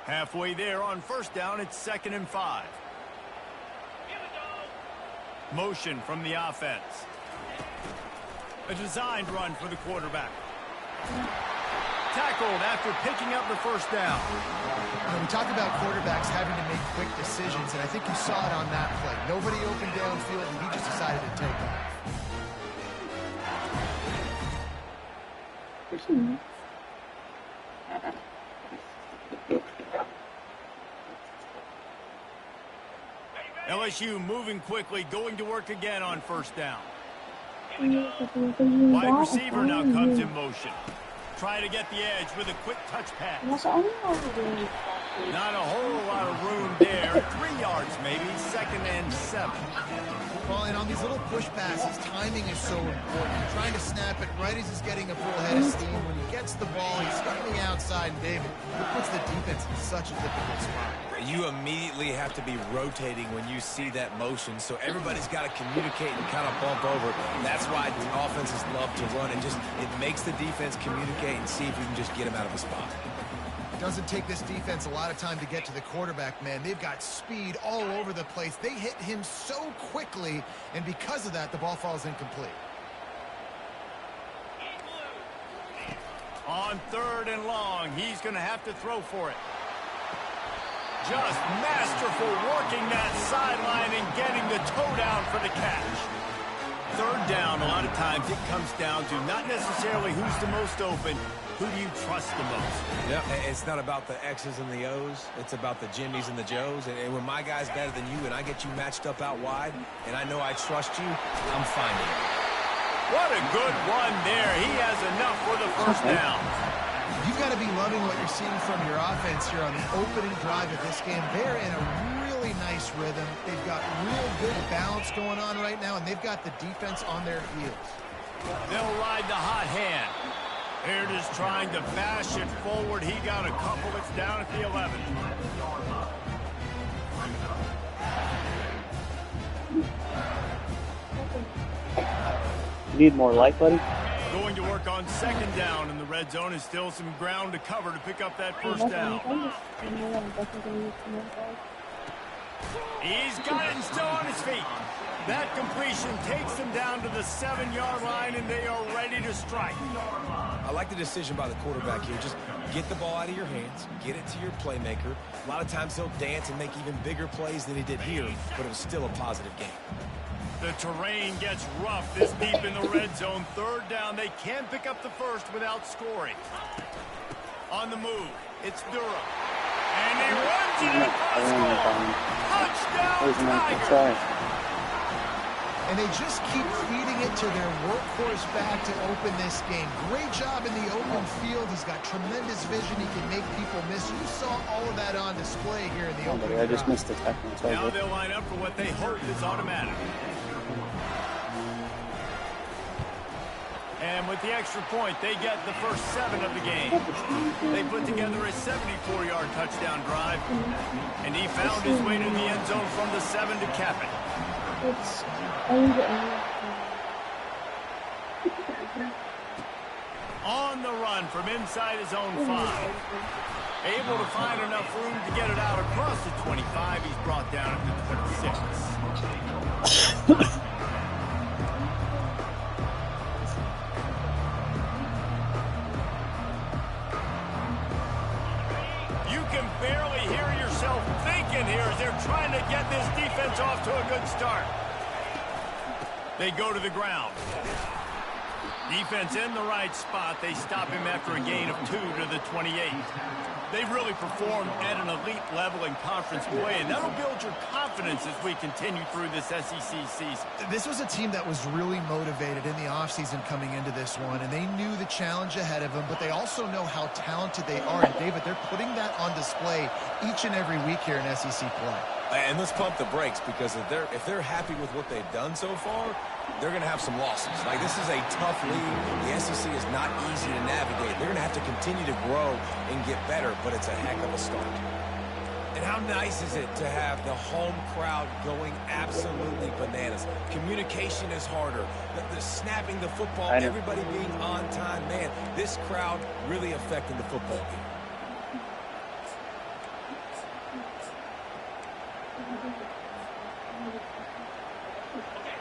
Halfway there on first down, it's 2nd and 5. Motion from the offense. A designed run for the quarterback. Tackled after picking up the first down. We talk about quarterbacks having to make quick decisions, and I think you saw it on that play. Nobody opened downfield, and he just decided to take off. LSU moving quickly, going to work again on first down. Wide receiver now comes in motion. Trying to get the edge with a quick touch pass. Not a whole lot of room there. 3 yards maybe, 2nd and 7. Well, and on these little push passes, timing is so important. You're trying to snap it right as he's getting a full head of steam. When he gets the ball, he's starting outside, and David, it puts the defense in such a difficult spot. You immediately have to be rotating when you see that motion, so everybody's got to communicate and kind of bump over. That's why the offenses love to run. It makes the defense communicate and see if you can just get him out of a spot. It doesn't take this defense a lot of time to get to the quarterback, man. They've got speed all over the place. They hit him so quickly, and because of that, the ball falls incomplete. On 3rd and long, he's going to have to throw for it. Just masterful working that sideline and getting the toe down for the catch. 3rd down, a lot of times it comes down to not necessarily who's the most open, who do you trust the most? Yeah, it's not about the X's and the O's. It's about the Jimmys and the Joes. And when my guy's better than you and I get you matched up out wide and I know I trust you, I'm finding it. What a good run there. He has enough for the first down. You've got to be loving what you're seeing from your offense here on the opening drive of this game. They're in a really nice rhythm. They've got real good balance going on right now, and they've got the defense on their heels. They'll ride the hot hand. They're just trying to bash it forward. He got a couple. It's down at the 11. You need more light, buddy? Going to work on 2nd down, and the red zone is still some ground to cover to pick up that first down. He's got it and still on his feet. That completion takes them down to the 7-yard line, and they are ready to strike. I like the decision by the quarterback here. Just get the ball out of your hands, get it to your playmaker. A lot of times he'll dance and make even bigger plays than he did here, but it was still a positive game. The terrain gets rough this deep in the red zone. 3rd down, they can pick up the first without scoring. On the move, it's Durham. And he runs it in for a score. Touchdown, Tigers! And they just keep feeding it to their workhorse back to open this game. Great job in the open field. He's got tremendous vision. He can make people miss. You saw all of that on display here in the open field. I just missed the tackle. Now they'll line up for what they hope is automatic. And with the extra point, they get the first 7 of the game. They put together a 74-yard touchdown drive, and he found his way to the end zone from the 7 to cap it. On the run from inside his own 5. Able to find enough room to get it out across the 25. He's brought down at the 26. Barely hear yourself thinking here as they're trying to get this defense off to a good start. They go to the ground. Defense in the right spot. They stop him after a gain of 2 to the 28. They've really performed at an elite level in conference play, and that'll build your confidence as we continue through this SEC season. This was a team that was really motivated in the offseason coming into this one, and they knew the challenge ahead of them, but they also know how talented they are. And, David, they're putting that on display each and every week here in SEC play. And let's pump the brakes, because if they're happy with what they've done so far, they're going to have some losses. Like, this is a tough league. The SEC is not easy to navigate. They're going to have to continue to grow and get better, but it's a heck of a start. And how nice is it to have the home crowd going absolutely bananas? Communication is harder. The snapping the football, everybody being on time. Man, this crowd really affecting the football game.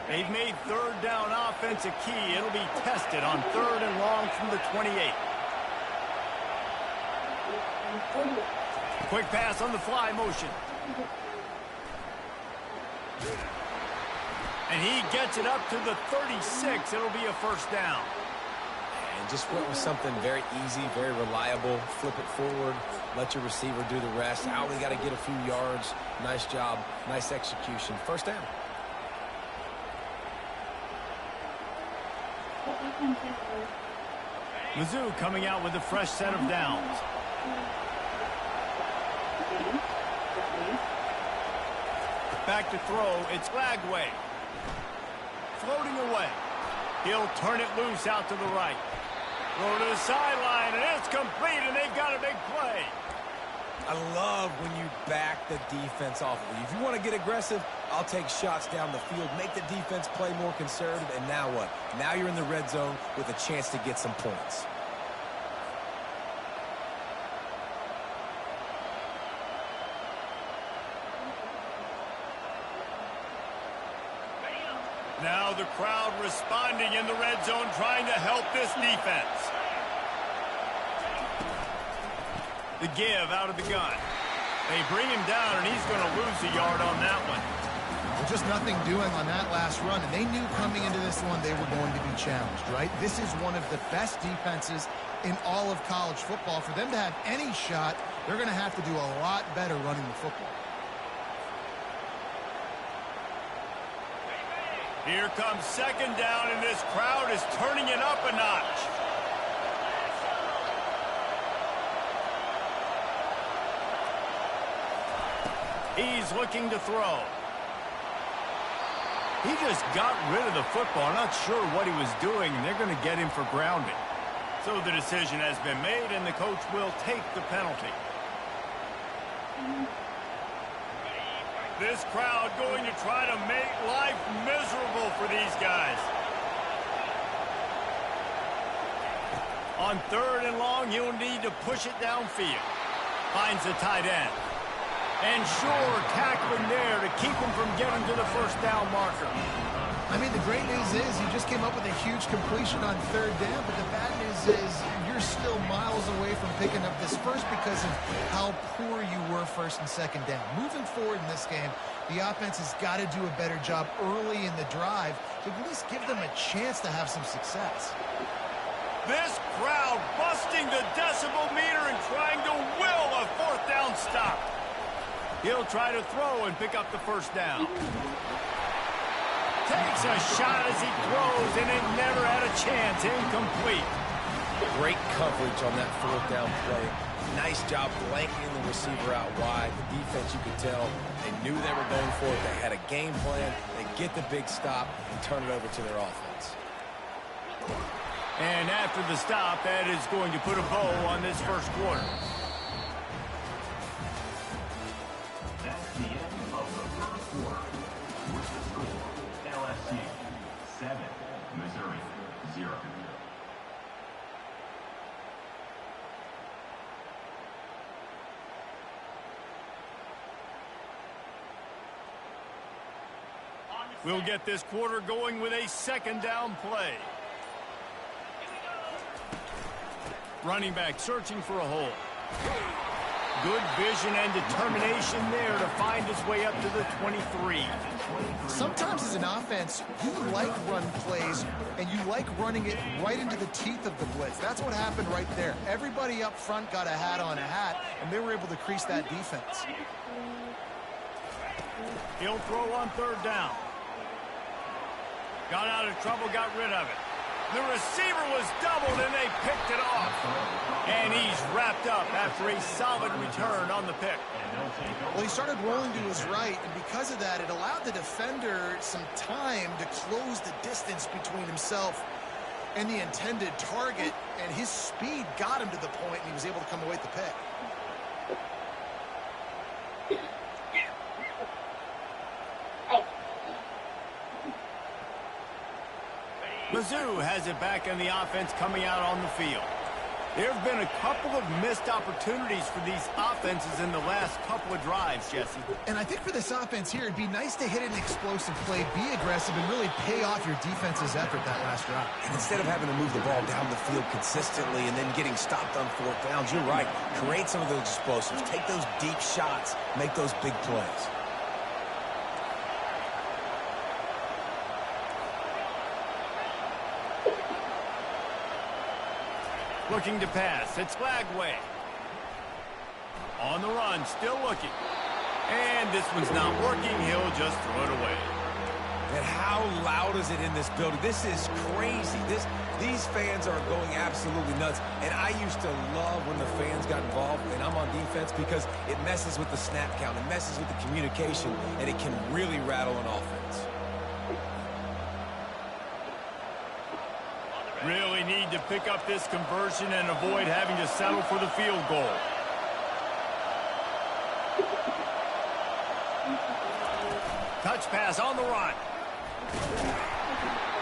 They've made third down offense a key. It'll be tested on 3rd and long from the 28. Quick pass on the fly motion. And he gets it up to the 36. It'll be a first down. And just went with something very easy, very reliable. Flip it forward, let your receiver do the rest. I only got to get a few yards. Nice job, nice execution. First down. Mizzou coming out with a fresh set of downs. Back to throw, it's Lagway. Floating away. He'll turn it loose out to the right. Throw to the sideline, and it's complete, and they've got a big play. I love when you back the defense off of you. If you want to get aggressive, I'll take shots down the field, make the defense play more conservative, and now what? Now you're in the red zone with a chance to get some points. Now the crowd responding in the red zone, trying to help this defense. The give out of the gun. They bring him down, and he's going to lose a yard on that one. Well, just nothing doing on that last run, and they knew coming into this one they were going to be challenged, right? This is one of the best defenses in all of college football. For them to have any shot, they're going to have to do a lot better running the football. Here comes second down, and this crowd is turning it up a notch. He's looking to throw. He just got rid of the football. I'm not sure what he was doing, and they're going to get him for grounding. So the decision has been made, and the coach will take the penalty. This crowd going to try to make life miserable for these guys. On 3rd and long, he'll need to push it downfield. Finds the tight end. And sure, tackling there to keep him from getting to the first down marker. I mean, the great news is he just came up with a huge completion on 3rd down, but the bad news is you're still miles away from picking up this first because of how poor you were 1st and 2nd down. Moving forward in this game, the offense has got to do a better job early in the drive to at least give them a chance to have some success. This crowd busting the decibel meter and trying to will a 4th down stop. He'll try to throw and pick up the first down. Takes a shot as he throws, and it never had a chance. Incomplete. Great coverage on that 4th down play. Nice job blanketing the receiver out wide. The defense, you could tell, they knew they were going for it. They had a game plan. They get the big stop and turn it over to their offense. And after the stop, that is going to put a bow on this first quarter. That's the end of the first quarter. With the score, LSU 7, Missouri 0. We'll get this quarter going with a 2nd down play. Running back searching for a hole. Good vision and determination there to find his way up to the 23. Sometimes as an offense, you like run plays, and you like running it right into the teeth of the blitz. That's what happened right there. Everybody up front got a hat on a hat, and they were able to crease that defense. He'll throw on 3rd down. Got out of trouble, got rid of it. The receiver was doubled, and they picked it off. And he's wrapped up after a solid return on the pick. Well, he started rolling to his right, and because of that, it allowed the defender some time to close the distance between himself and the intended target, and his speed got him to the point, and he was able to come away with the pick. Mizzou has it back in the offense coming out on the field. There's been a couple of missed opportunities for these offenses in the last couple of drives, Jesse. And I think for this offense here, it'd be nice to hit an explosive play, be aggressive, and really pay off your defense's effort that last drive. And instead of having to move the ball down the field consistently and then getting stopped on fourth downs, you're right. Create some of those explosives. Take those deep shots. Make those big plays. Looking to pass. It's Lagway. On the run, still looking. And this one's not working. He'll just throw it away. And how loud is it in this building? This is crazy. These fans are going absolutely nuts. And I used to love when the fans got involved, and I'm on defense, because it messes with the snap count. It messes with the communication, and it can really rattle an offense. Really need to pick up this conversion and avoid having to settle for the field goal. Touch pass on the run.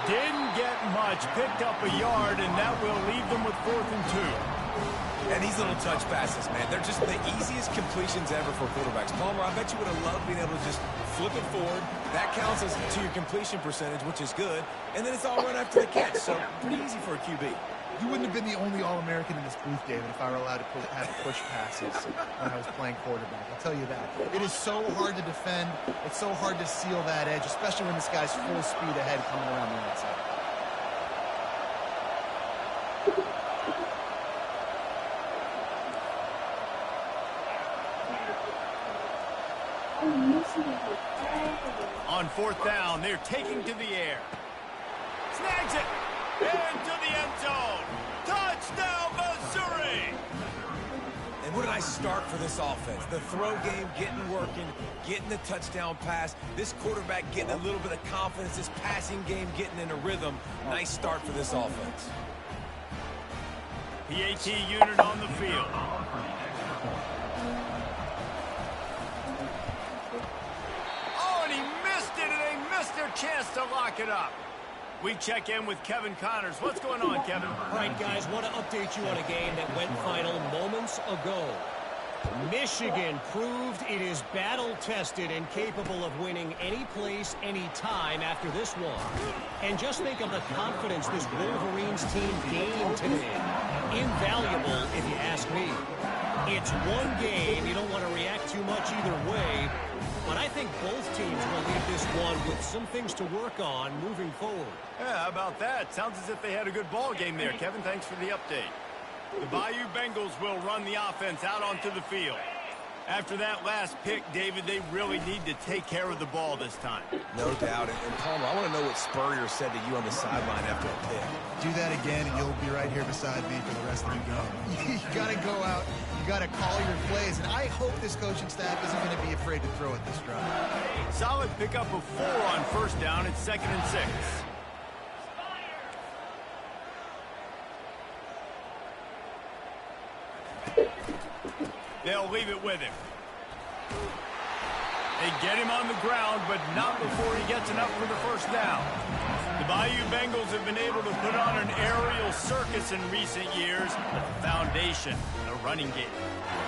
Didn't get much, picked up a yard, and that will leave them with 4th and 2. And these little touch passes, man, they're just the easiest completions ever for quarterbacks. Palmer, I bet you would have loved being able to just flip it forward. That counts as to your completion percentage, which is good. And then it's all right after the catch, so pretty easy for a QB. You wouldn't have been the only All-American in this booth, David, if I were allowed to have push passes when I was playing quarterback. I'll tell you that. It is so hard to defend. It's so hard to seal that edge, especially when this guy's full speed ahead coming around the outside. On 4th down, they're taking to the air. Snags it. Into the end zone. Touchdown, Missouri. And what a nice start for this offense. The throw game getting working, getting the touchdown pass. This quarterback getting a little bit of confidence. This passing game getting in a rhythm. Nice start for this offense. PAT unit on the field. Oh, and he missed it, and they missed their chance to lock it up. We check in with Kevin Connors. What's going on, Kevin? All right, guys, want to update you on a game that went final moments ago. Michigan proved it is battle-tested and capable of winning any place, any time after this one. And just think of the confidence this Wolverines team gained today. Invaluable, if you ask me. It's one game. You don't want to react too much either way. But I think both teams will leave this one with some things to work on moving forward. Yeah, how about that? Sounds as if they had a good ball game there. Kevin, thanks for the update. The Bayou Bengals will run the offense out onto the field. After that last pick, David, they really need to take care of the ball this time. No doubt. And Palmer, I want to know what Spurrier said to you on the sideline after a pick. Do that again, and you'll be right here beside me for the rest of the game. You got to go out. You got to call your plays. And I hope this coaching staff isn't going to be afraid to throw at this drive. Solid pickup of 4 on 1st down. It's 2nd and 6. They'll leave it with him. They get him on the ground, but not before he gets enough for the 1st down. The Bayou Bengals have been able to put on an aerial circus in recent years, but the foundation, the running game.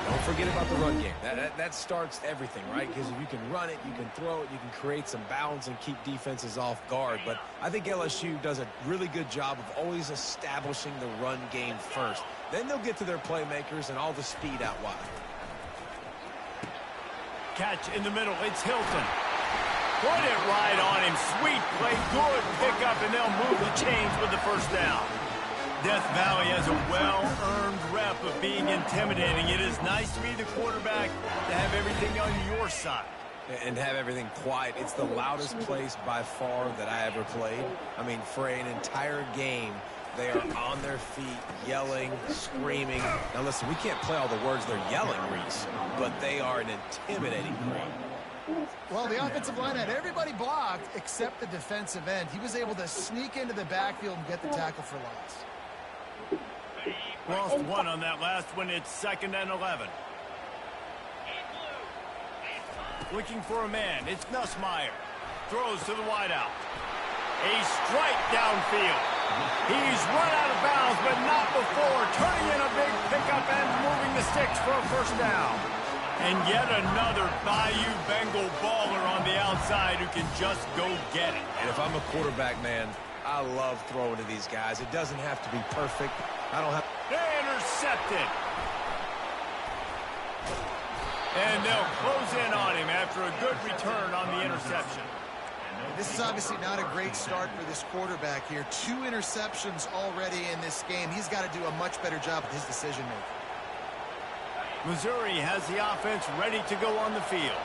Don't forget about the run game. That starts everything, right? Because if you can run it, you can throw it, you can create some balance and keep defenses off guard. But I think LSU does a really good job of always establishing the run game first. Then they'll get to their playmakers and all the speed out wide. Catch in the middle. It's Hilton. Put it right on him. Sweet play. Good pickup, and they'll move the chains with the 1st down. Death Valley has a well-earned rep of being intimidating. It is nice to be the quarterback, to have everything on your side. And have everything quiet. It's the loudest place by far that I ever played. I mean, for an entire game, they are on their feet, yelling, screaming. Now, listen, we can't play all the words they're yelling, Reese, but they are an intimidating crowd. Well, the offensive line had everybody blocked except the defensive end. He was able to sneak into the backfield and get the tackle for loss. Lost 1 on that last one. It's 2nd and 11. Looking for a man. It's Nussmeier. Throws to the wideout. A strike downfield. He's run out of bounds, but not before. Turning in a big pickup and moving the sticks for a first down. And yet another Bayou Bengal baller on the outside who can just go get it. And if I'm a quarterback, man, I love throwing to these guys. It doesn't have to be perfect. I don't have... Intercepted. And they'll close in on him after a good return on the interception. This is obviously not a great start for this quarterback here. 2 interceptions already in this game. He's got to do a much better job with his decision-making. Missouri has the offense ready to go on the field.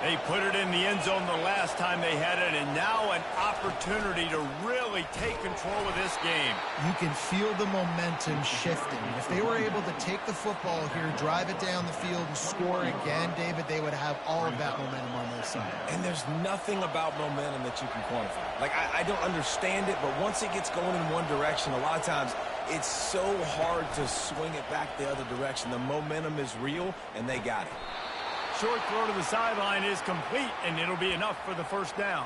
They put it in the end zone the last time they had it, and now an opportunity to really take control of this game. You can feel the momentum shifting. If they were able to take the football here, drive it down the field, and score again, David, they would have all of that momentum on their side. And there's nothing about momentum that you can quantify. Like, I don't understand it, but once it gets going in one direction, a lot of times it's so hard to swing it back the other direction. The momentum is real, and they got it. Short throw to the sideline is complete, and it'll be enough for the first down.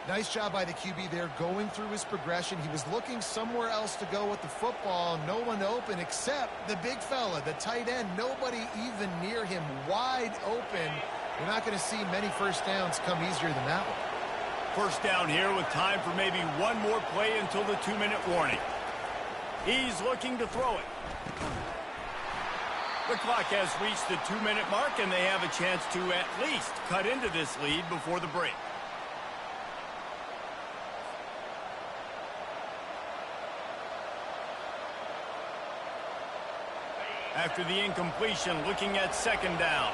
Nice job by the QB there going through his progression. He was looking somewhere else to go with the football. No one open except the big fella, the tight end. Nobody even near him, wide open. You're not going to see many first downs come easier than that one. First down here with time for maybe one more play until the 2-minute warning. He's looking to throw it. The clock has reached the 2-minute mark, and they have a chance to at least cut into this lead before the break. After the incompletion, looking at second down.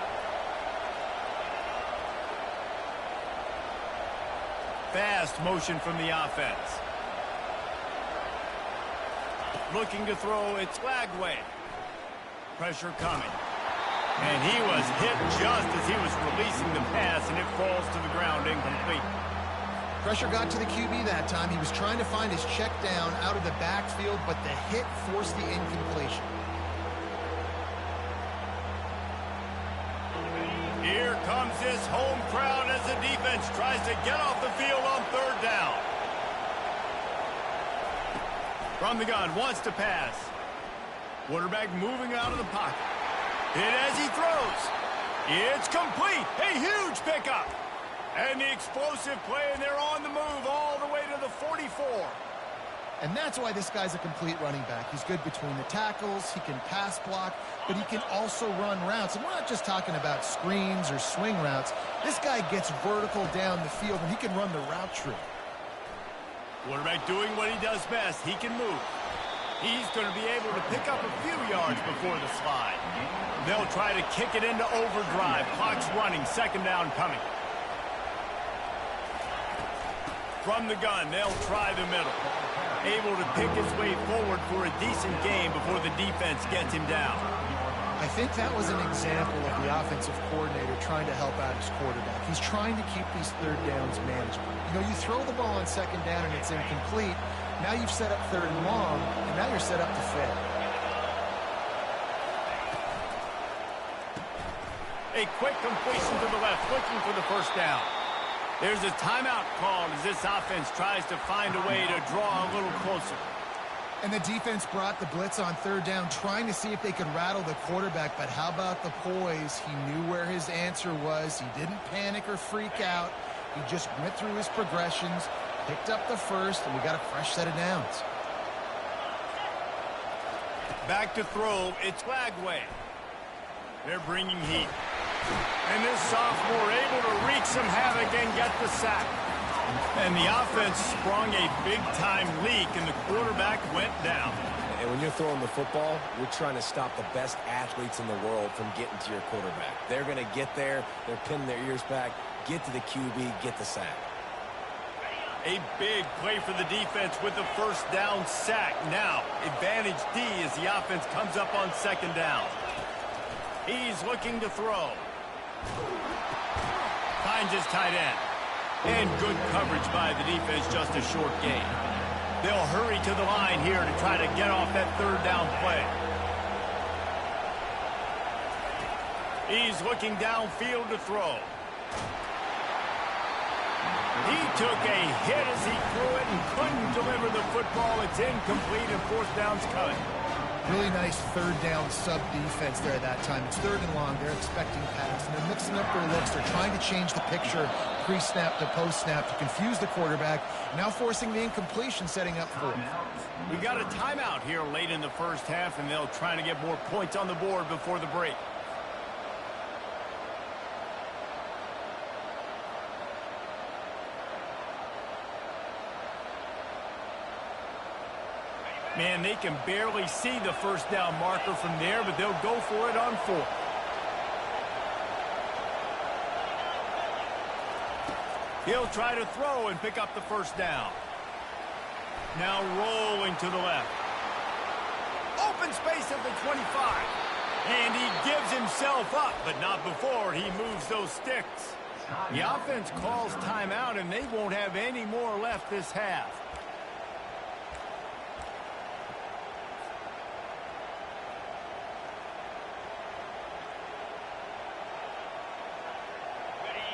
Fast motion from the offense. Looking to throw, it's Lagway. Pressure coming. And he was hit just as he was releasing the pass, and it falls to the ground incomplete. Pressure got to the QB that time. He was trying to find his check down out of the backfield, but the hit forced the incompletion. Here comes this home crowd as the defense tries to get off the field on third down. From the gun, wants to pass. Quarterback moving out of the pocket. Hit as he throws. It's complete. A huge pickup. And the explosive play, and they're on the move all the way to the 44. And that's why this guy's a complete running back. He's good between the tackles. He can pass block, but he can also run routes. And we're not just talking about screens or swing routes. This guy gets vertical down the field, and he can run the route tree. Quarterback doing what he does best. He can move. He's going to be able to pick up a few yards before the slide. They'll try to kick it into overdrive. Clock's running. Second down coming. From the gun, they'll try the middle. Able to pick his way forward for a decent gain before the defense gets him down. I think that was an example of the offensive coordinator trying to help out his quarterback. He's trying to keep these third downs manageable. You know, you throw the ball on second down and it's incomplete. Now you've set up third and long, and now you're set up to fail. A quick completion to the left, looking for the first down. There's a timeout called as this offense tries to find a way to draw a little closer. And the defense brought the blitz on third down, trying to see if they could rattle the quarterback. But how about the poise? He knew where his answer was. He didn't panic or freak out. He just went through his progressions, picked up the first, and we got a fresh set of downs. Back to throw, it's Lagway. They're bringing heat. And this sophomore able to wreak some havoc and get the sack. And the offense sprung a big-time leak, and the quarterback went down. And when you're throwing the football, you're trying to stop the best athletes in the world from getting to your quarterback. They're going to get there. They're pinning their ears back, get to the QB, get the sack. A big play for the defense with the first down sack. Now, advantage D as the offense comes up on second down. He's looking to throw. Finds his tight end. And good coverage by the defense, just a short gain. They'll hurry to the line here to try to get off that third down play. He's looking downfield to throw. He took a hit as he threw it and couldn't deliver the football. It's incomplete and fourth down's cut. Really nice third down sub defense there at that time. It's third and long. They're expecting pass, and they're mixing up their looks. They're trying to change the picture pre-snap to post-snap to confuse the quarterback, now forcing the incompletion, setting up for it. We got a timeout here late in the first half, and they'll try to get more points on the board before the break. Man, they can barely see the first down marker from there, but they'll go for it on fourth. He'll try to throw and pick up the first down. Now rolling to the left. Open space at the 25. And he gives himself up, but not before he moves those sticks. The offense calls timeout, and they won't have any more left this half.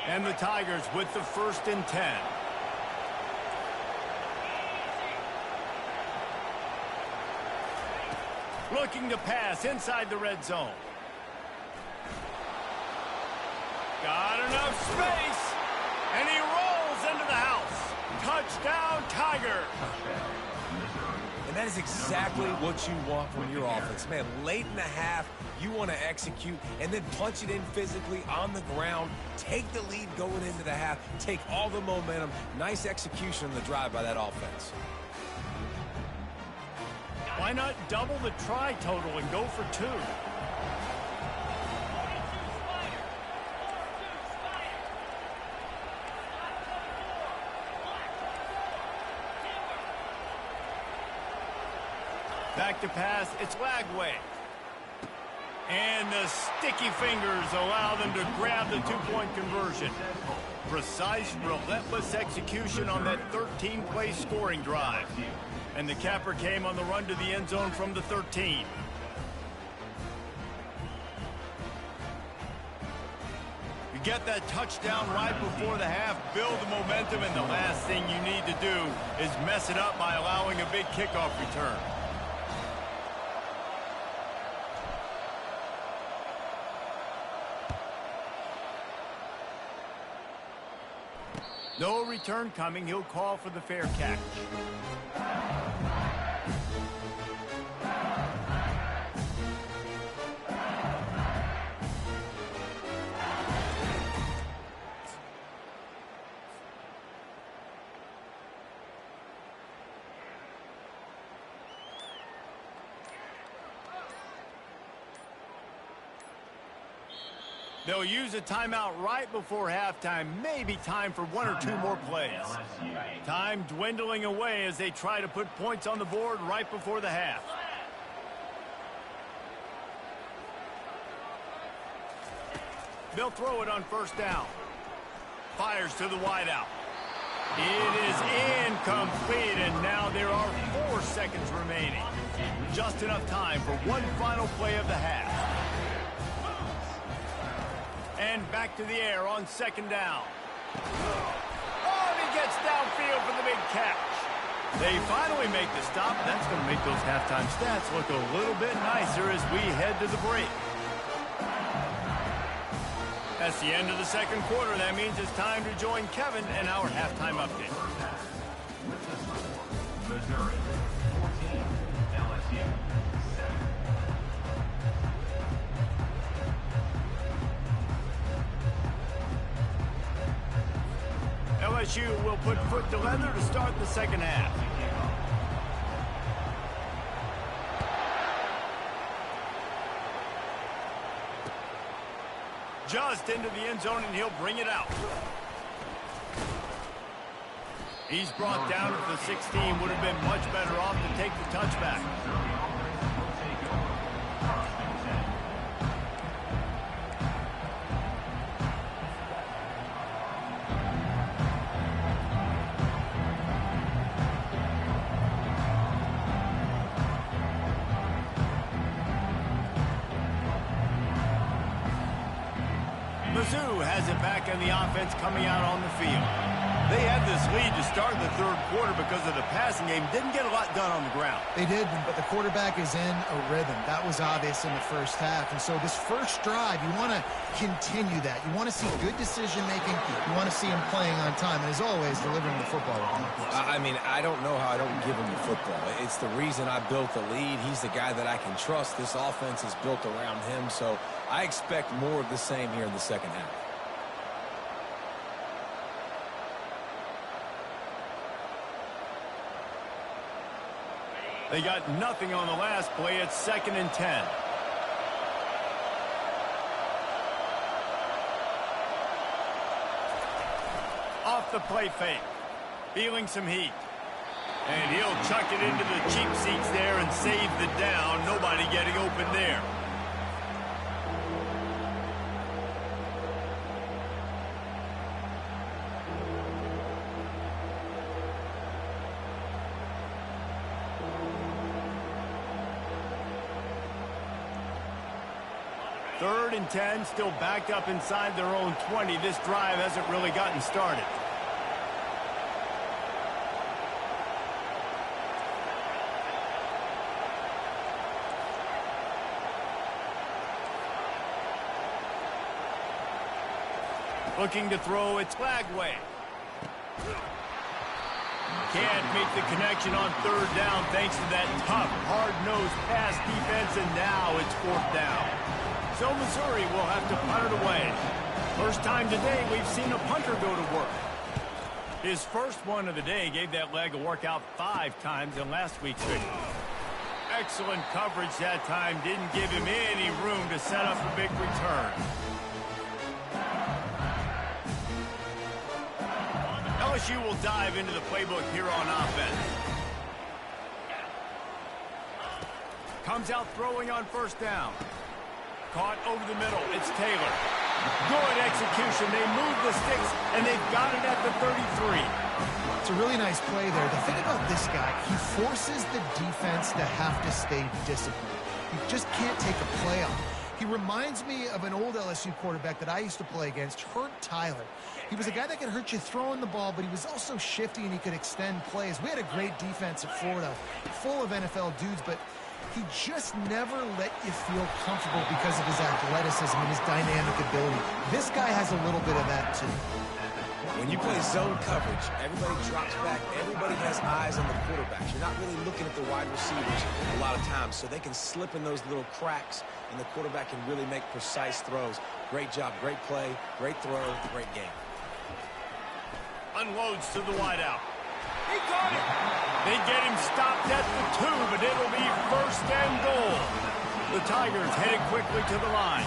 And the Tigers with the 1st and 10. Looking to pass inside the red zone. Got enough space. And he rolls into the house. Touchdown, Tiger. And that is exactly what you want from your offense. Man, late in the half, you want to execute and then punch it in physically on the ground. Take the lead going into the half. Take all the momentum. Nice execution on the drive by that offense. Why not double the try total and go for 2? Back to pass, it's Lagway. And the sticky fingers allow them to grab the two-point conversion. Precise, relentless execution on that 13-play scoring drive. And the capper came on the run to the end zone from the 13. You get that touchdown right before the half, build the momentum, and the last thing you need to do is mess it up by allowing a big kickoff return. No return coming. He'll call for the fair catch. They'll use a timeout right before halftime. Maybe time for 1 or 2 more plays. Time dwindling away as they try to put points on the board right before the half. They'll throw it on first down. Fires to the wideout. It is incomplete, and now there are 4 seconds remaining. Just enough time for one final play of the half. And back to the air on second down. Oh, and he gets downfield for the big catch. They finally make the stop. That's going to make those halftime stats look a little bit nicer as we head to the break. That's the end of the second quarter. That means it's time to join Kevin and our halftime update. Missouri 14, LSU 7. LSU will put foot to leather to start the second half. Just into the end zone, and he'll bring it out. He's brought down at the 16. Would have been much better off to take the touchback. Mizzou has it back, and the offense coming out on the field. They had this lead to start in the third quarter because of the passing game. Didn't get a lot done on the ground. They did, but the quarterback is in a rhythm. That was obvious in the first half. And so this first drive, you want to continue that. You want to see good decision-making. You want to see him playing on time. And as always, delivering the football. I mean, I don't know how I don't give him the football. It's the reason I built the lead. He's the guy that I can trust. This offense is built around him. So I expect more of the same here in the second half. They got nothing on the last play. It's 2nd and 10. Off the play fake. Feeling some heat. And he'll chuck it into the cheap seats there and save the down. Nobody getting open there. Third and 10, still backed up inside their own 20. This drive hasn't really gotten started. Looking to throw, it's Flagway. Can't make the connection on third down thanks to that tough, hard-nosed pass defense, and now it's 4th down. So Missouri will have to punt it away. First time today we've seen a punter go to work. His first one of the day gave that leg a workout 5 times in last week's victory. Excellent coverage that time. Didn't give him any room to set up a big return. LSU will dive into the playbook here on offense. Comes out throwing on first down. Caught over the middle. It's Taylor. Good execution. They move the sticks, and they've got it at the 33. It's a really nice play there. The thing about this guy, he forces the defense to have to stay disciplined. You just can't take a play off. He reminds me of an old LSU quarterback that I used to play against, Hurt Tyler. He was a guy that could hurt you throwing the ball, but he was also shifty and he could extend plays. We had a great defense at Florida, full of NFL dudes, but he just never let you feel comfortable because of his athleticism and his dynamic ability. This guy has a little bit of that too. When you play zone coverage, everybody drops back. Everybody has eyes on the quarterbacks. You're not really looking at the wide receivers a lot of times, so they can slip in those little cracks, and the quarterback can really make precise throws. Great job, great play, great throw, great game. Unloads to the wideout. He got it. They get him stopped at the 2, but it'll be 1st and goal. The Tigers headed quickly to the line.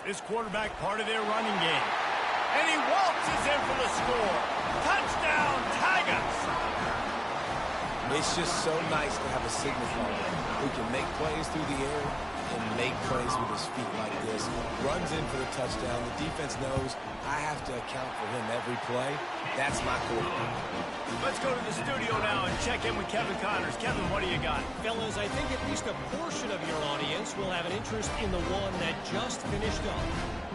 This quarterback part of their running game. And he waltzes in for the score. Touchdown, Tigers! It's just so nice to have a signifier who can make plays through the air and make plays with his feet like this. Runs in for the touchdown. The defense knows I have to account for him every play. That's my quarterback. Let's go to the studio now and check in with Kevin Connors. Kevin, what do you got? Fellas, I think at least a portion of your audience will have an interest in the one that just finished up.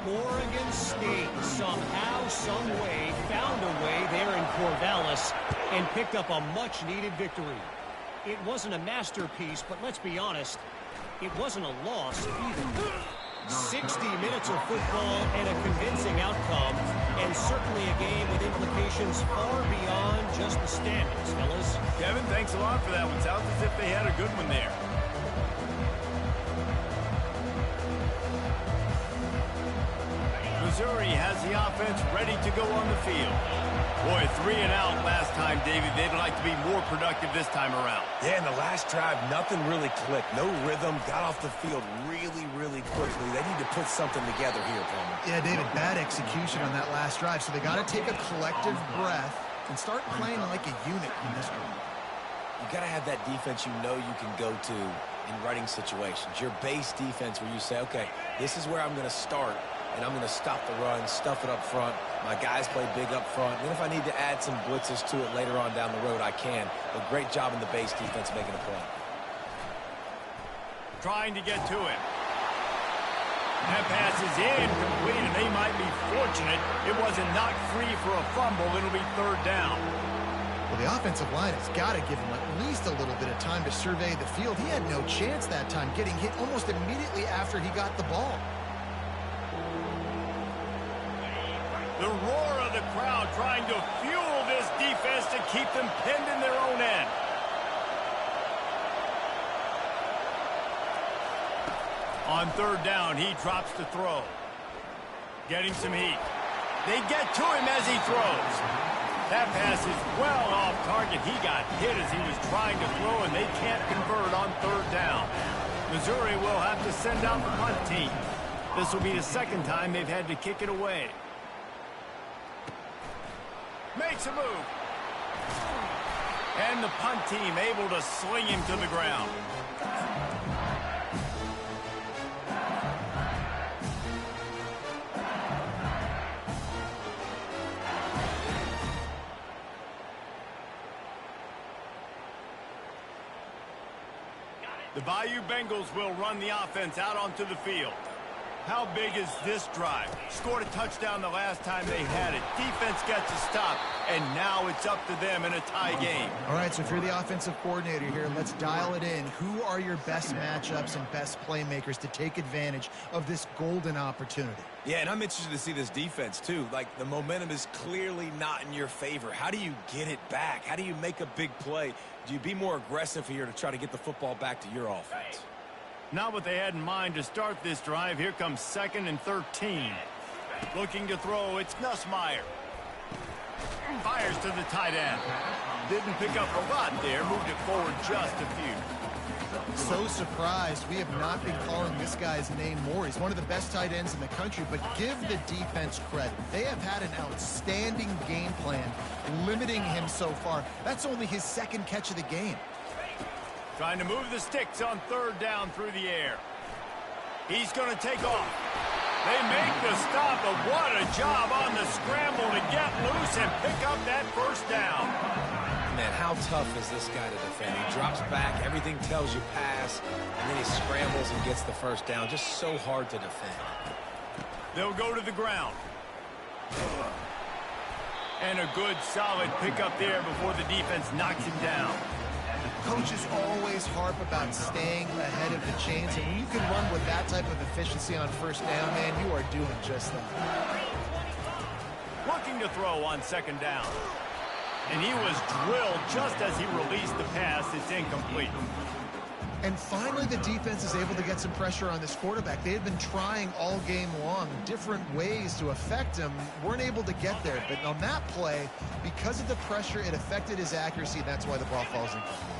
Oregon State somehow, some way, found a way there in Corvallis and picked up a much-needed victory. It wasn't a masterpiece, but let's be honest, it wasn't a loss either. 60 minutes of football and a convincing outcome, and certainly a game with implications far beyond just the standings, fellas. Kevin, thanks a lot for that one. Sounds as if they had a good one there. Missouri has the offense ready to go on the field. Boy, 3 and out last time, David. They'd like to be more productive this time around. Yeah, in the last drive, nothing really clicked. No rhythm. Got off the field really quickly. They need to put something together here, Palmer. Yeah, David, bad execution on that last drive. So they got to take a collective breath and start playing like a unit in this one. You got to have that defense you know you can go to in running situations. Your base defense where you say, okay, this is where I'm going to start and I'm going to stop the run, stuff it up front. My guys play big up front. And then if I need to add some blitzes to it later on down the road, I can. But great job in the base defense making a play. Trying to get to it. That pass is incomplete, and they might be fortunate it wasn't knocked free for a fumble. It'll be third down. Well, the offensive line has got to give him at least a little bit of time to survey the field. He had no chance that time, getting hit almost immediately after he got the ball. The roar of the crowd trying to fuel this defense to keep them pinned in their own end. On third down, he drops the throw. Getting some heat. They get to him as he throws. That pass is well off target. He got hit as he was trying to throw, and they can't convert on third down. Missouri will have to send out the punt team. This will be the second time they've had to kick it away. Makes a move. And the punt team able to sling him to the ground. The Bayou Bengals will run the offense out onto the field. How big is this drive? Scored a touchdown the last time they had it. Defense gets a stop, and now it's up to them in a tie game. All right, so if you're the offensive coordinator here, let's dial it in. Who are your best matchups and best playmakers to take advantage of this golden opportunity? Yeah, and I'm interested to see this defense, too. Like, the momentum is clearly not in your favor. How do you get it back? How do you make a big play? Do you be more aggressive here to try to get the football back to your offense? Not what they had in mind to start this drive. Here comes 2nd and 13. Looking to throw, it's Nussmeier. Fires to the tight end. Didn't pick up a lot there, moved it forward just a few. So surprised we have not been calling this guy's name more. He's one of the best tight ends in the country, but give the defense credit. They have had an outstanding game plan, limiting him so far. That's only his 2nd catch of the game. Trying to move the sticks on third down through the air. He's going to take off. They make the stop, but what a job on the scramble to get loose and pick up that first down. Man, how tough is this guy to defend? He drops back, everything tells you pass, and then he scrambles and gets the first down. Just so hard to defend. They'll go to the ground. And a good, solid pickup there before the defense knocks him down. Coaches always harp about staying ahead of the chains, and when you can run with that type of efficiency on first down, man, you are doing just that. Looking to throw on 2nd down. And he was drilled just as he released the pass. It's incomplete. And finally, the defense is able to get some pressure on this quarterback. They had been trying all game long different ways to affect him, weren't able to get there. But on that play, because of the pressure, it affected his accuracy. That's why the ball falls incomplete.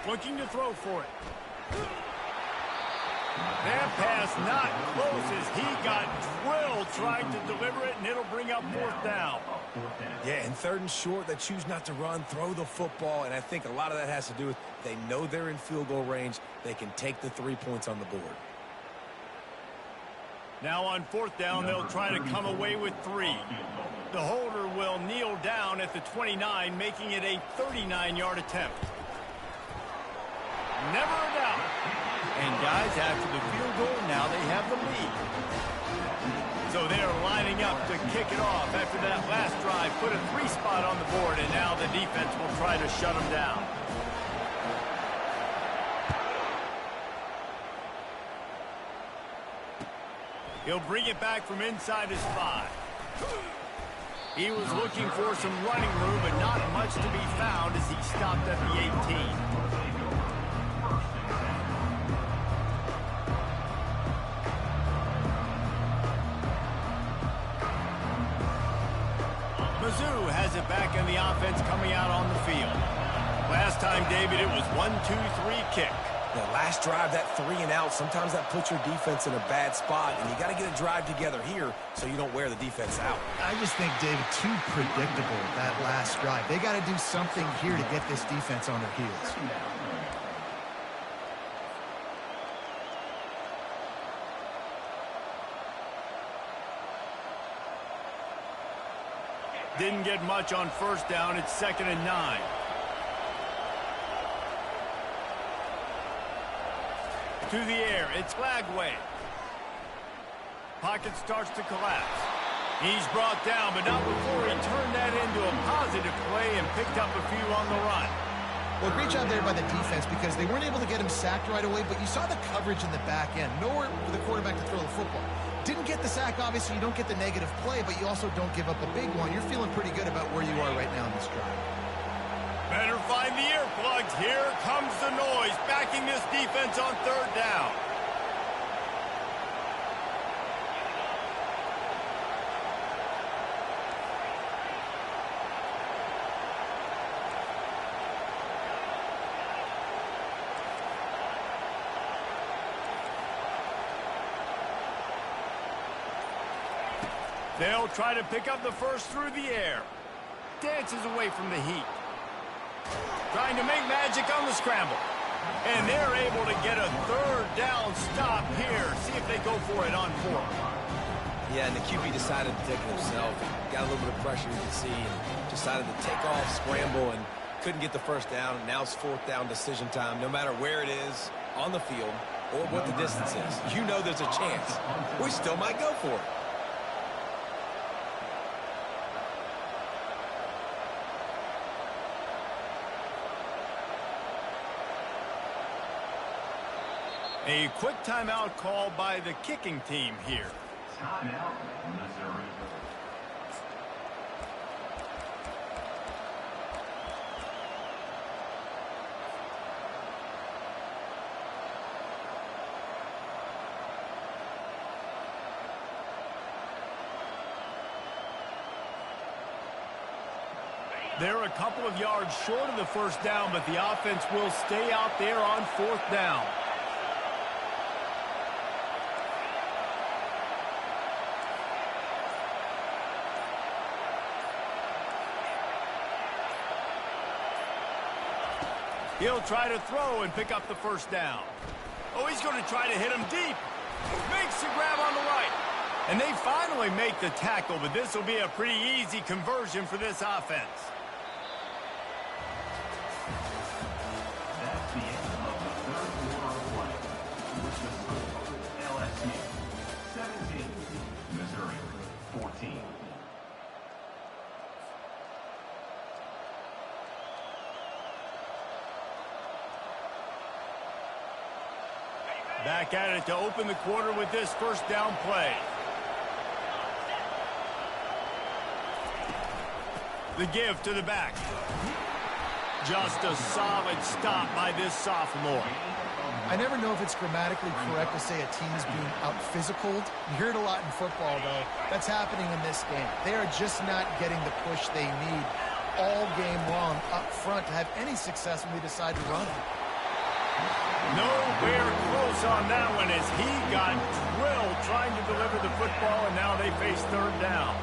Looking to throw for it. That pass not close as he got drilled trying to deliver it, and it'll bring up 4th down. Yeah, and 3rd and short, they choose not to run, throw the football, and I think a lot of that has to do with they know they're in field goal range. They can take the 3 points on the board. Now on 4th down, they'll try to come away with 3. The holder will kneel down at the 29, making it a 39-yard attempt. Never a doubt. And guys, after the field goal, now they have the lead. So they're lining up to kick it off after that last drive. Put a 3 spot on the board, and now the defense will try to shut them down. He'll bring it back from inside his 5. He was looking for some running room, but not much to be found as he stopped at the 18. Mizzou has it back in the offense coming out on the field. Last time, David, it was 1-2-3 kick. The last drive, that 3 and out, sometimes that puts your defense in a bad spot, and you got to get a drive together here so you don't wear the defense out. I just think, David, too predictable, that last drive. They got to do something here to get this defense on their heels. Didn't get much on first down. It's 2nd and 9. To the air, it's Lagway. Pocket starts to collapse. He's brought down, but not before he turned that into a positive play and picked up a few on the run. Well, great job there by the defense because they weren't able to get him sacked right away, but you saw the coverage in the back end. Nowhere for the quarterback to throw the football. Didn't get the sack, obviously. You don't get the negative play, but you also don't give up a big one. You're feeling pretty good about where you are right now in this drive. Better find the earplugs. Here comes the noise, backing this defense on 3rd down. They'll try to pick up the first through the air. Dances away from the heat. Trying to make magic on the scramble. And they're able to get a 3rd down stop here. See if they go for it on 4th. Yeah, and the QB decided to take it himself. Got a little bit of pressure, you can see, and decided to take off, scramble, and couldn't get the first down. And now it's 4th down decision time. No matter where it is on the field or what the distance is, you know there's a chance. We still might go for it. A quick timeout call by the kicking team here. Timeout, Missouri. They're a couple of yards short of the first down, but the offense will stay out there on 4th down. He'll try to throw and pick up the first down. Oh, he's going to try to hit him deep. Makes the grab on the right. And they finally make the tackle, but this will be a pretty easy conversion for this offense. That's the end of the 3rd quarter of play. With the score, LSU 17, Missouri 14. Back at it to open the quarter with this first down play. The give to the back. Just a solid stop by this sophomore. I never know if it's grammatically correct to say a team is being out-physicaled. You hear it a lot in football, though. That's happening in this game. They are just not getting the push they need all game long up front to have any success when they decide to run it. Nowhere close on that one as he got drilled trying to deliver the football, and now they face 3rd down.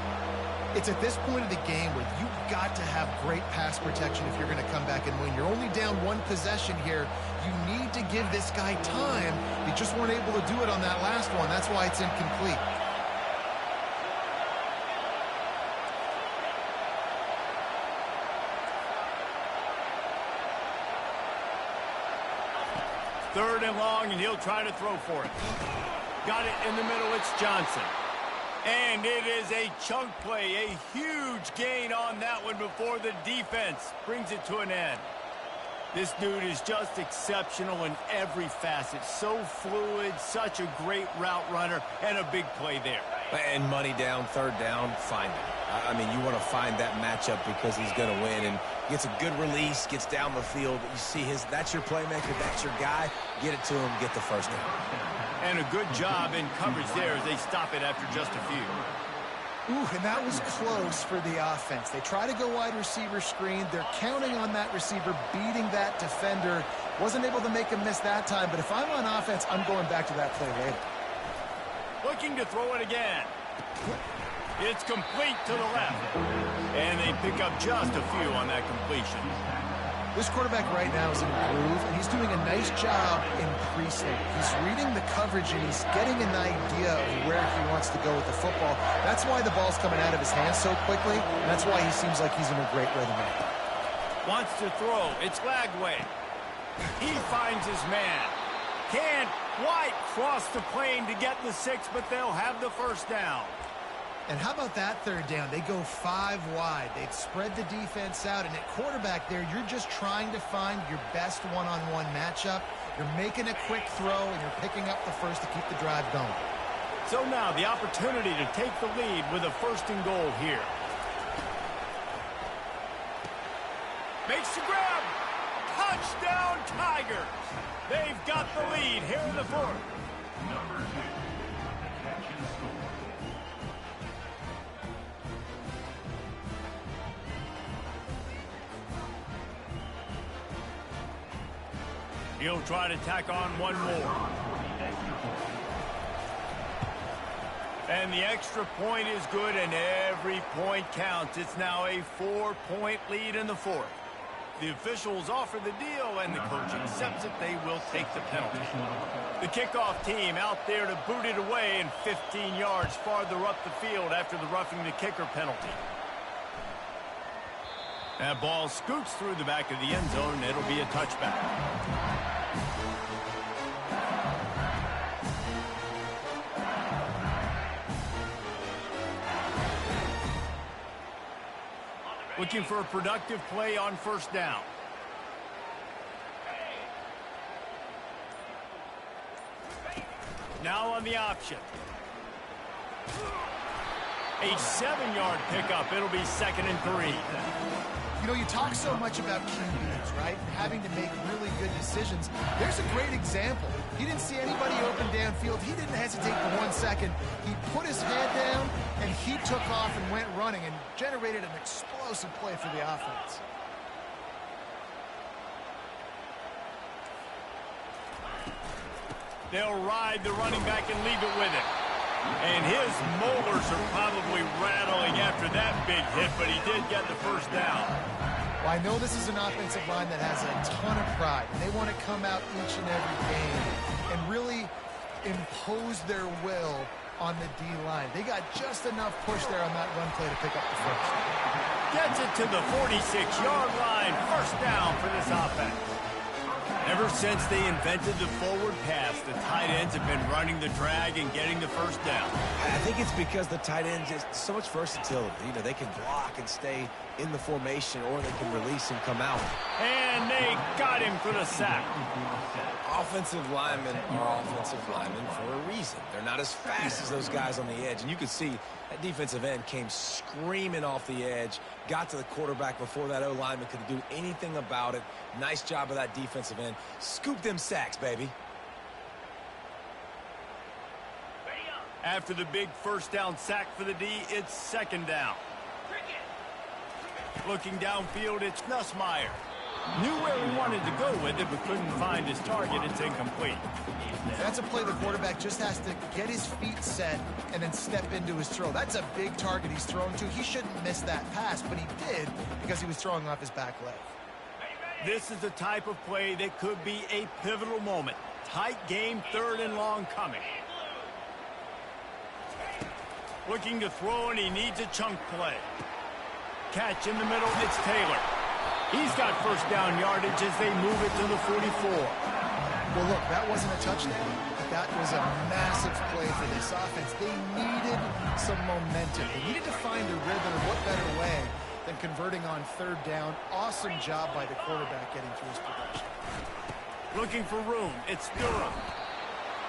It's at this point of the game where you've got to have great pass protection if you're going to come back and win. You're only down 1 possession here. You need to give this guy time. You just weren't able to do it on that last one. That's why it's incomplete. Third and long, and he'll try to throw for it. Got it in the middle. It's Johnson. And it is a chunk play, a huge gain on that one before the defense brings it to an end. This dude is just exceptional in every facet. So fluid, such a great route runner, and a big play there. And money down, 3rd down, find it. I mean, you want to find that matchup because he's going to win. And gets a good release, gets down the field. You see that's your playmaker, that's your guy. Get it to him, get the first down. And a good job in coverage there as they stop it after just a few. Ooh, and that was close for the offense. They try to go wide receiver screen. They're counting on that receiver beating that defender. Wasn't able to make him miss that time, but if I'm on offense, I'm going back to that play later. Looking to throw it again. It's complete to the left. And they pick up just a few on that completion. This quarterback right now is in a groove, and he's doing a nice job increasing. He's reading the coverage, and he's getting an idea of where he wants to go with the football. That's why the ball's coming out of his hands so quickly, and that's why he seems like he's in a great rhythm right now. Wants to throw. It's Lagway. He finds his man. Can't quite cross the plane to get the 6, but they'll have the first down. And how about that third down? They go 5 wide. They've spread the defense out, and at quarterback there, you're just trying to find your best one-on-one matchup. You're making a quick throw, and you're picking up the first to keep the drive going. So now the opportunity to take the lead with a 1st and goal here. Makes the grab. Touchdown, Tigers. They've got the lead here in the 4th. Number 2, catch and score. He'll try to tack on one more. And the extra point is good, and every point counts. It's now a 4-point lead in the 4th. The officials offer the deal, and the coach accepts it. They will take the penalty. The kickoff team out there to boot it away and 15 yards farther up the field after the roughing the kicker penalty. That ball scoots through the back of the end zone, and it'll be a touchback. Looking for a productive play on 1st down. Now on the option. A 7-yard pickup. It'll be 2nd and 3. You know, you talk so much about QBs, right? And having to make really good decisions. There's a great example. He didn't see anybody open downfield. He didn't hesitate for 1 second. He put his head down, and he took off and went running and generated an explosive play for the offense. They'll ride the running back and leave it with him. And his molars are probably rattling after that big hit, but he did get the 1st down. Well, I know this is an offensive line that has a ton of pride. They want to come out each and every game and really impose their will on the D-line. They got just enough push there on that run play to pick up the 1st. Gets it to the 46-yard line. 1st down for this offense. Ever since they invented the forward pass, the tight ends have been running the drag and getting the 1st down. I think it's because the tight ends just so much versatility. You know, they can block and stay in the formation, or they can release and come out. And they got him for the sack. Offensive linemen are offensive linemen for a reason. They're not as fast as those guys on the edge. And you could see that defensive end came screaming off the edge, got to the quarterback before that O-lineman could do anything about it. Nice job of that defensive end. Scoop them sacks, baby. After the big 1st down sack for the D, it's 2nd down. Looking downfield, it's Nussmeier. Knew where he wanted to go with it, but couldn't find his target. It's incomplete. That's a play the quarterback just has to get his feet set and then step into his throw. That's a big target he's throwing to. He shouldn't miss that pass, but he did because he was throwing off his back leg. This is the type of play that could be a pivotal moment. Tight game, 3rd and long coming. Looking to throw, and he needs a chunk play. Catch in the middle, it's Taylor. He's got 1st down yardage as they move it to the 44. Well, look, that wasn't a touchdown, but that was a massive play for this offense. They needed some momentum. They needed to find a rhythm. What better way than converting on 3rd down? Awesome job by the quarterback getting through his progression. Looking for room, it's Durham.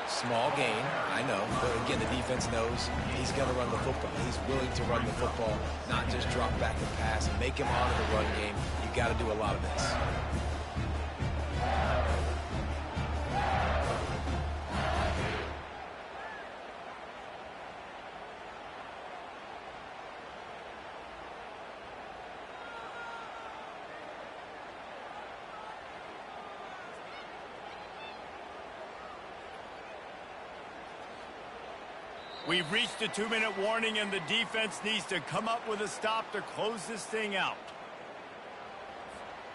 Small gain, I know, but again, the defense knows he's going to run the football. He's willing to run the football, not just drop back and pass and make him honor the run game. You got to do a lot of this. We've reached a 2-minute warning, and the defense needs to come up with a stop to close this thing out.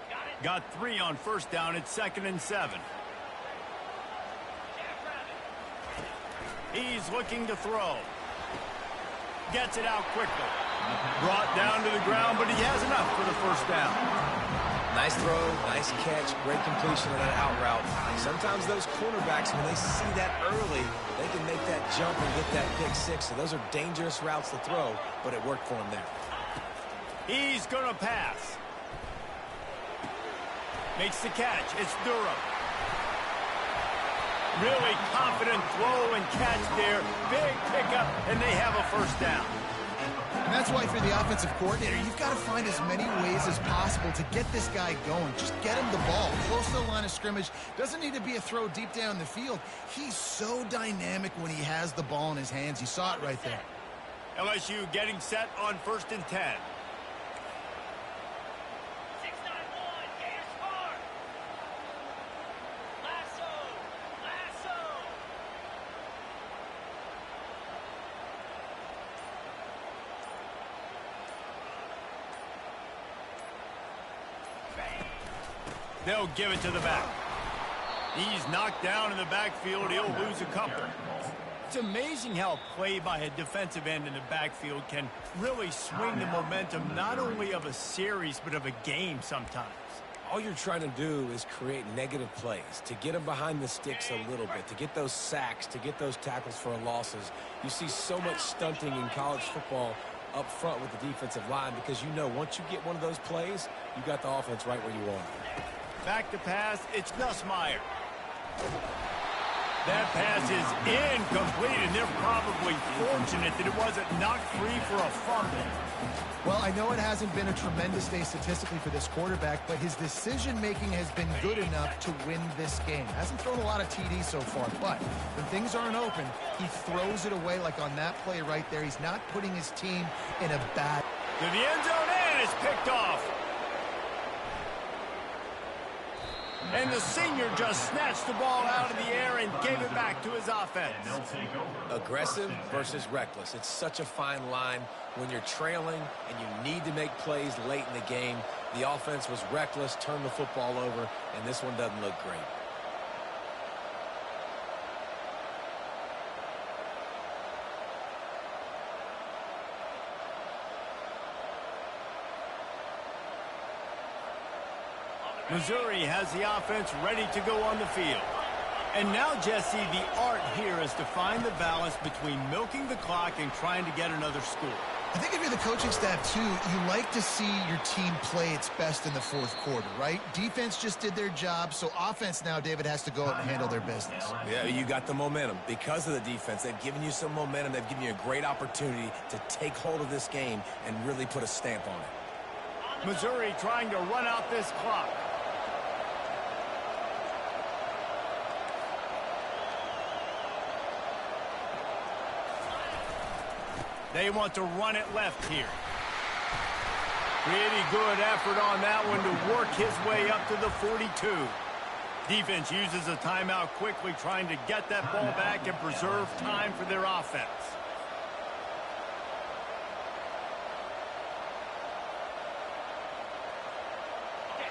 Got it. Got 3 on first down. It's 2nd and 7. He's looking to throw. Gets it out quickly. Brought down to the ground, but he has enough for the first down. Nice throw, nice catch, great completion of that out route. Sometimes those cornerbacks, when they see that early, they can make that jump and get that pick six. So those are dangerous routes to throw, but it worked for him there. He's going to pass. Makes the catch. It's Durham. Really confident throw and catch there. Big pickup, and they have a first down. And that's why for the offensive coordinator, you've got to find as many ways as possible to get this guy going. Just get him the ball close to the line of scrimmage. Doesn't need to be a throw deep down the field. He's so dynamic when he has the ball in his hands. You saw it right there. LSU getting set on 1st and 10. They'll give it to the back. He's knocked down in the backfield. He'll lose a couple. It's amazing how play by a defensive end in the backfield can really swing the momentum not only of a series but of a game sometimes. All you're trying to do is create negative plays, to get them behind the sticks a little bit, to get those sacks, to get those tackles for losses. You see so much stunting in college football up front with the defensive line because you know once you get one of those plays, you got the offense right where you want it. Back to pass, it's Nussmeier. That pass is incomplete, and they're probably fortunate that it wasn't knocked free for a fumble. Well, I know it hasn't been a tremendous day statistically for this quarterback, but his decision-making has been good enough to win this game. Hasn't thrown a lot of TDs so far, but when things aren't open, he throws it away like on that play right there. He's not putting his team in a bad... To the end zone, and it's picked off. And the senior just snatched the ball out of the air and gave it back to his offense. Aggressive versus reckless. It's such a fine line when you're trailing and you need to make plays late in the game. The offense was reckless, turned the football over, and this one doesn't look great. Missouri has the offense ready to go on the field. And now, Jesse, the art here is to find the balance between milking the clock and trying to get another score. I think if you're the coaching staff, too, you like to see your team play its best in the fourth quarter, right? Defense just did their job, so offense now, David, has to go out and handle their business. Yeah, you got the momentum. Because of the defense, they've given you some momentum. They've given you a great opportunity to take hold of this game and really put a stamp on it. Missouri trying to run out this clock. They want to run it left here. Pretty good effort on that one to work his way up to the 42. Defense uses a timeout quickly, trying to get that ball back and preserve time for their offense.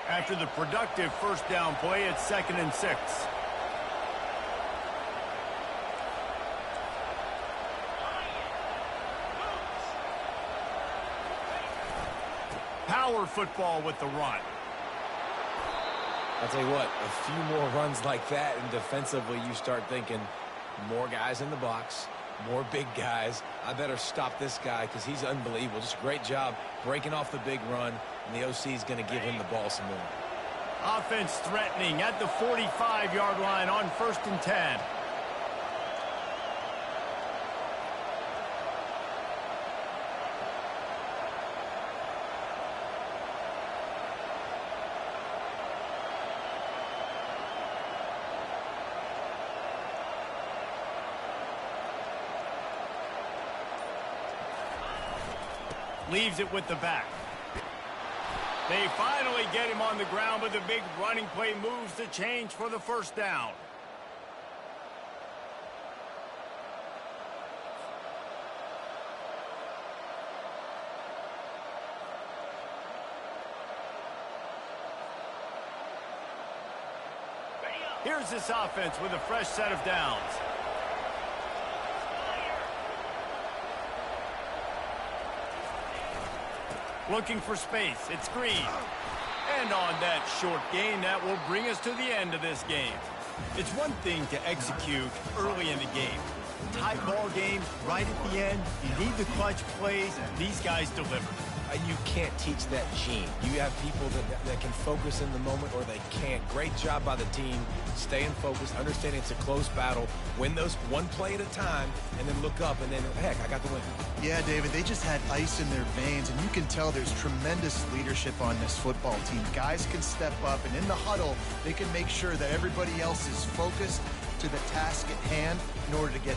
After the productive first down play, it's 2nd and 6. Power football with the run. I'll tell you what, a few more runs like that, and defensively you start thinking more guys in the box, more big guys. I better stop this guy because he's unbelievable. Just a great job breaking off the big run, and the OC is going to give him the ball some more. Offense threatening at the 45-yard line on 1st and 10. Leaves it with the back. They finally get him on the ground, but the big running play moves the change for the first down. Here's this offense with a fresh set of downs. Looking for space. It's Green. And on that short gain, that will bring us to the end of this game. It's one thing to execute early in the game. Tight ball game, right at the end, you need the clutch plays, and these guys deliver. You can't teach that gene. You have people that can focus in the moment or they can't. Great job by the team, staying focused, understanding it's a close battle, win those one play at a time, and then look up, and then, heck, I got the win. Yeah, David, they just had ice in their veins, and you can tell there's tremendous leadership on this football team. Guys can step up, and in the huddle, they can make sure that everybody else is focused to the task at hand in order to get